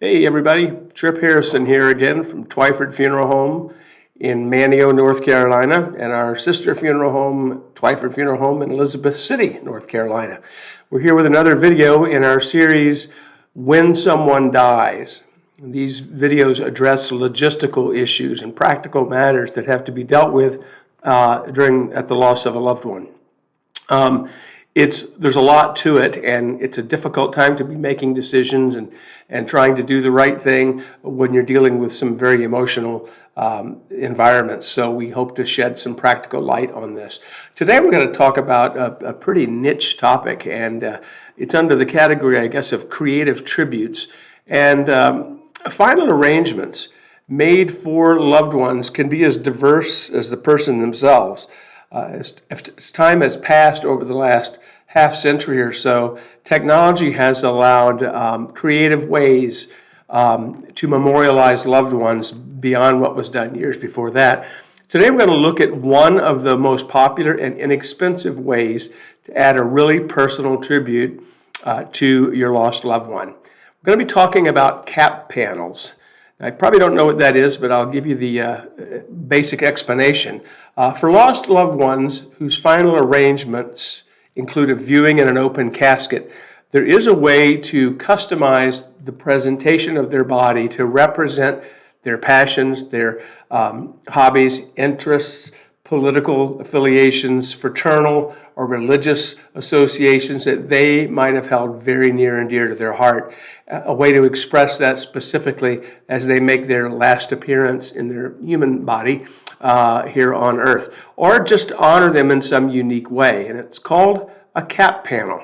Hey everybody, Tripp Harrison here again from Twiford Funeral Home in Manteo, North Carolina, and our sister funeral home, Twiford Funeral Home in Elizabeth City, North Carolina. We're here with another video in our series, When Someone Dies. These videos address logistical issues and practical matters that have to be dealt with at the loss of a loved one. There's a lot to it, and it's a difficult time to be making decisions and trying to do the right thing when you're dealing with some very emotional environments. So we hope to shed some practical light on this. Today we're going to talk about a pretty niche topic, and it's under the category, I guess, of creative tributes. And final arrangements made for loved ones can be as diverse as the person themselves. As time has passed over the last half century or so, technology has allowed creative ways to memorialize loved ones beyond what was done years before that. Today we're going to look at one of the most popular and inexpensive ways to add a really personal tribute to your lost loved one. We're going to be talking about cap panels. I probably don't know what that is, but I'll give you the basic explanation. For lost loved ones whose final arrangements include a viewing in an open casket, there is a way to customize the presentation of their body to represent their passions, their hobbies, interests, political affiliations, fraternal or religious associations that they might have held very near and dear to their heart. A way to express that specifically as they make their last appearance in their human body here on earth, or just honor them in some unique way. And it's called a cap panel.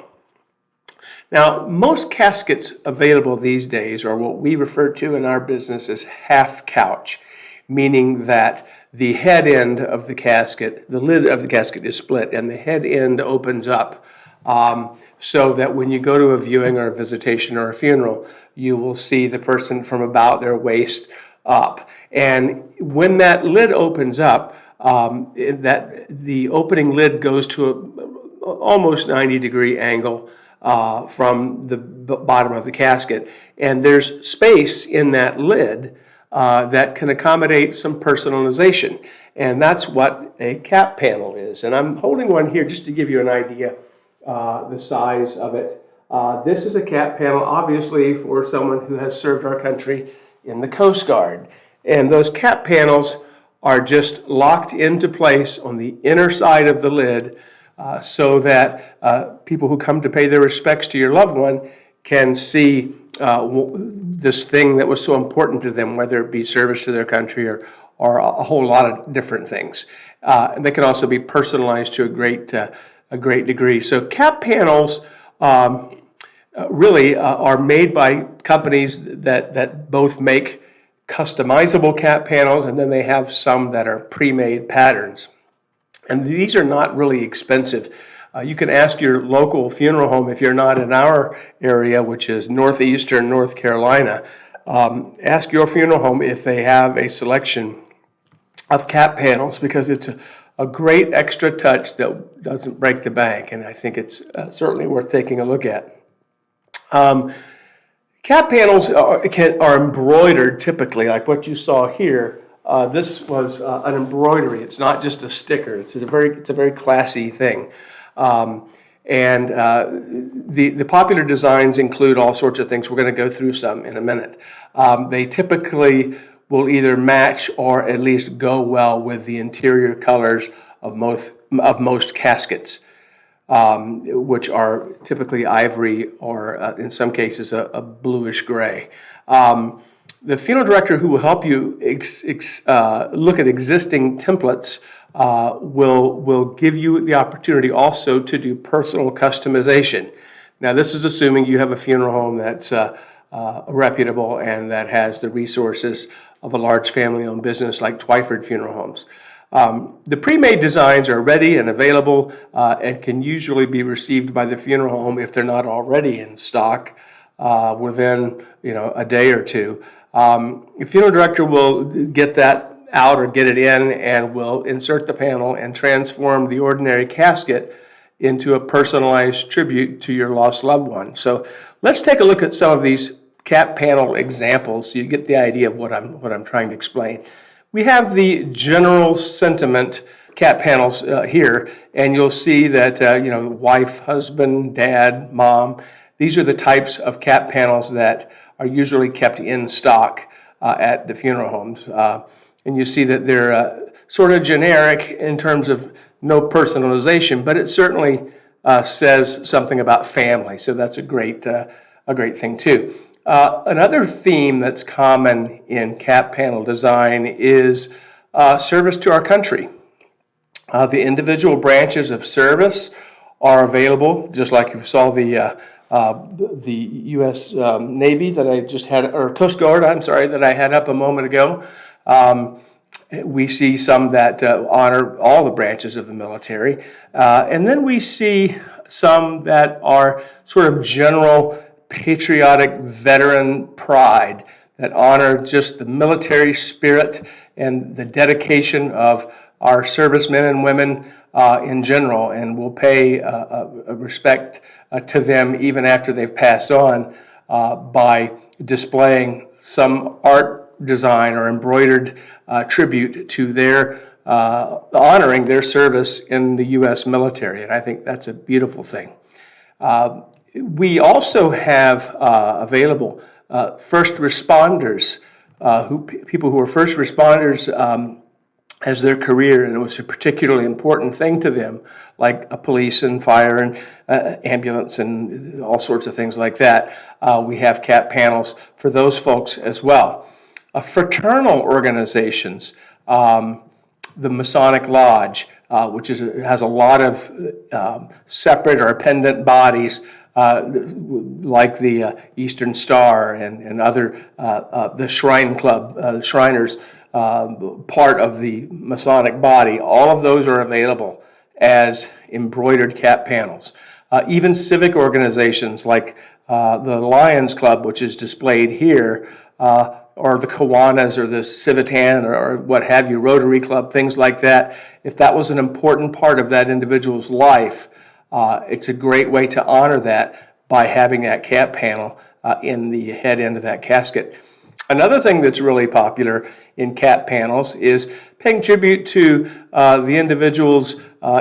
Now, most caskets available these days are what we refer to in our business as half couch, meaning that the head end of the casket, the lid of the casket is split and the head end opens up so that when you go to a viewing or a visitation or a funeral, you will see the person from about their waist up. And when that lid opens up, the opening lid goes to a almost 90-degree angle from the bottom of the casket. And there's space in that lid that can accommodate some personalization. And that's what a cap panel is. And I'm holding one here just to give you an idea the size of it. This is a cap panel, obviously, for someone who has served our country in the Coast Guard. And those cap panels are just locked into place on the inner side of the lid so that people who come to pay their respects to your loved one can see this thing that was so important to them, whether it be service to their country or a whole lot of different things. And they can also be personalized to a great degree. So cap panels really are made by companies that both make customizable cap panels, and then they have some that are pre-made patterns. And these are not really expensive. You can ask your local funeral home, if you're not in our area, which is northeastern North Carolina, ask your funeral home if they have a selection of cap panels, because it's a great extra touch that doesn't break the bank, and I think it's certainly worth taking a look at. Cap panels are embroidered typically, like what you saw here. This was an embroidery. It's not just a sticker. It's a very classy thing. The popular designs include all sorts of things. We're going to go through some in a minute. They typically will either match or at least go well with the interior colors of most caskets, which are typically ivory or in some cases a bluish gray. The funeral director who will help you look at existing templates will give you the opportunity also to do personal customization. Now, this is assuming you have a funeral home that's reputable and that has the resources of a large family-owned business like Twiford Funeral Homes. The pre-made designs are ready and available and can usually be received by the funeral home if they're not already in stock within a day or two. The funeral director will get that out or get it in and will insert the panel and transform the ordinary casket into a personalized tribute to your lost loved one. So let's take a look at some of these cap panel examples so you get the idea of what I'm trying to explain. We have the general sentiment cap panels here, and you'll see that wife, husband, dad, mom. These are the types of cap panels that are usually kept in stock at the funeral homes, and you see that they're sort of generic in terms of no personalization, but it certainly says something about family. So that's a great thing too. Another theme that's common in cap panel design is service to our country. The individual branches of service are available, just like you saw the U.S. Navy that I just had, or Coast Guard, I'm sorry, that I had up a moment ago. We see some that honor all the branches of the military. And then we see some that are sort of general patriotic veteran pride that honor just the military spirit and the dedication of our servicemen and women in general, and will pay a respect to them even after they've passed on by displaying some art design or embroidered tribute to their honoring their service in the U.S. military, and I think that's a beautiful thing. We also have available first responders, people who are first responders as their career, and it was a particularly important thing to them, like a police and fire and ambulance and all sorts of things like that. We have cap panels for those folks as well. Fraternal organizations, the Masonic Lodge, which has a lot of separate or appendant bodies, like the Eastern Star and other, the Shrine Club, the Shriners, part of the Masonic body. All of those are available as embroidered cap panels. Even civic organizations like the Lions Club, which is displayed here, or the Kiwanis or the Civitan or what have you, Rotary Club, things like that. If that was an important part of that individual's life, it's a great way to honor that by having that cap panel in the head end of that casket. Another thing that's really popular in cap panels is paying tribute to the individual's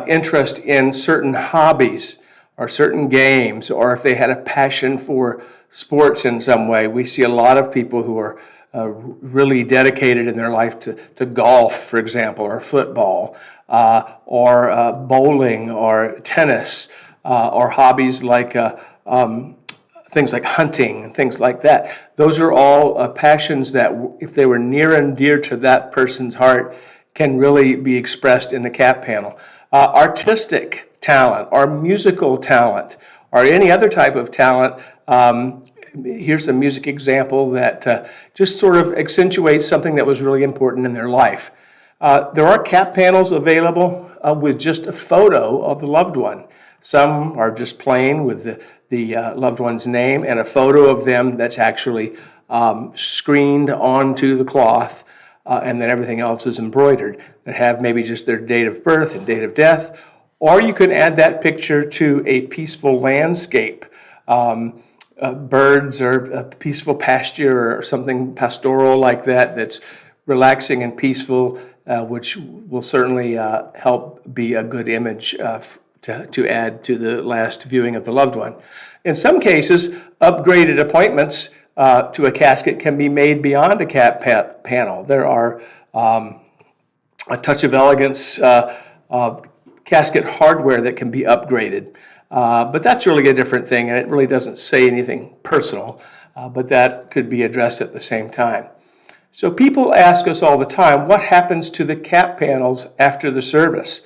interest in certain hobbies or certain games, or if they had a passion for sports in some way. We see a lot of people who are really dedicated in their life to golf, for example, or football, or bowling, or tennis, or hobbies like things like hunting and things like that. Those are all passions that, if they were near and dear to that person's heart, can really be expressed in the cap panel. Artistic talent, or musical talent, or any other type of talent. Here's a music example that just sort of accentuates something that was really important in their life. There are cap panels available with just a photo of the loved one. Some are just plain with the loved one's name and a photo of them that's actually screened onto the cloth, and then everything else is embroidered, that have maybe just their date of birth and date of death. Or you can add that picture to a peaceful landscape, birds or a peaceful pasture or something pastoral like that that's relaxing and peaceful, which will certainly help be a good image to add to the last viewing of the loved one. In some cases, upgraded appointments to a casket can be made beyond a cap panel. There are a touch of elegance casket hardware that can be upgraded. But that's really a different thing, and it really doesn't say anything personal, but that could be addressed at the same time. So people ask us all the time, what happens to the cap panels after the service?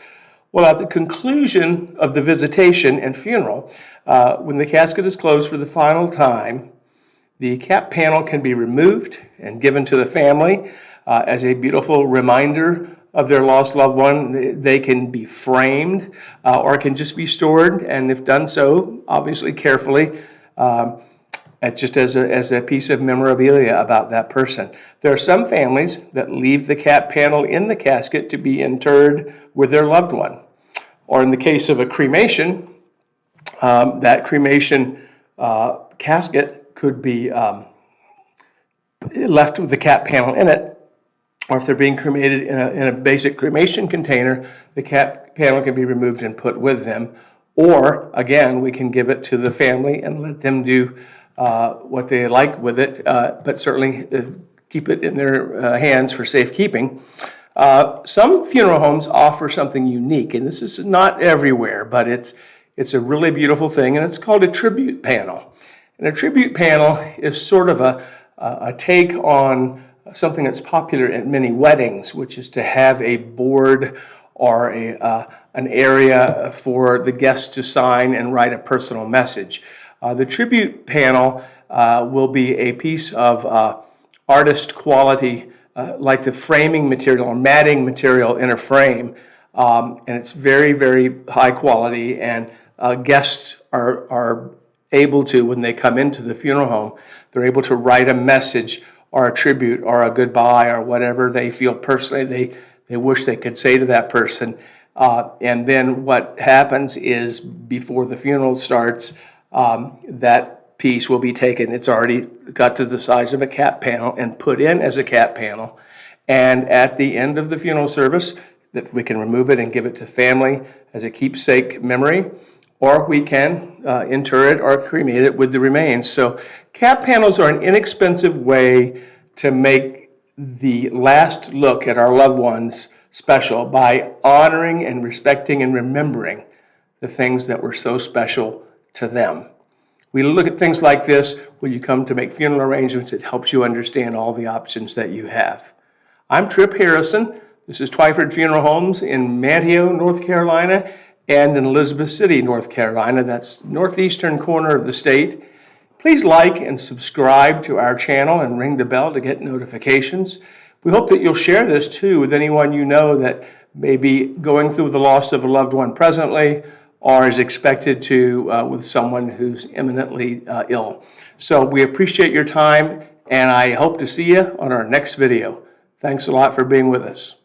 Well, at the conclusion of the visitation and funeral, when the casket is closed for the final time, the cap panel can be removed and given to the family as a beautiful reminder of their lost loved one. They can be framed or can just be stored, and if done so, obviously carefully, just as a piece of memorabilia about that person. There are some families that leave the cap panel in the casket to be interred with their loved one. Or in the case of a cremation, that cremation casket could be left with the cap panel in it, or if they're being cremated in a basic cremation container, the cap panel can be removed and put with them. Or, again, we can give it to the family and let them do what they like with it, but certainly keep it in their hands for safekeeping. Some funeral homes offer something unique, and this is not everywhere, but it's a really beautiful thing, and it's called a tribute panel. And a tribute panel is sort of a take on something that's popular at many weddings, which is to have a board or an area for the guests to sign and write a personal message. The tribute panel will be a piece of artist quality, like the framing material or matting material in a frame, and it's very, very high quality, and guests are able to, when they come into the funeral home, they're able to write a message or a tribute or a goodbye or whatever they feel personally they wish they could say to that person. And then what happens is, before the funeral starts, that piece will be taken. It's already got to the size of a cap panel and put in as a cap panel. And at the end of the funeral service, that we can remove it and give it to family as a keepsake memory, or we can inter it or cremate it with the remains. So cap panels are an inexpensive way to make the last look at our loved ones special by honoring and respecting and remembering the things that were so special to them. We look at things like this when you come to make funeral arrangements. It helps you understand all the options that you have. I'm Tripp Harrison. This is Twiford Funeral Homes in Manteo, North Carolina, and in Elizabeth City, North Carolina. That's northeastern corner of the state. Please like and subscribe to our channel and ring the bell to get notifications. We hope that you'll share this too with anyone you know that may be going through the loss of a loved one presently, or is expected to with someone who's imminently ill. So we appreciate your time, and I hope to see you on our next video. Thanks a lot for being with us.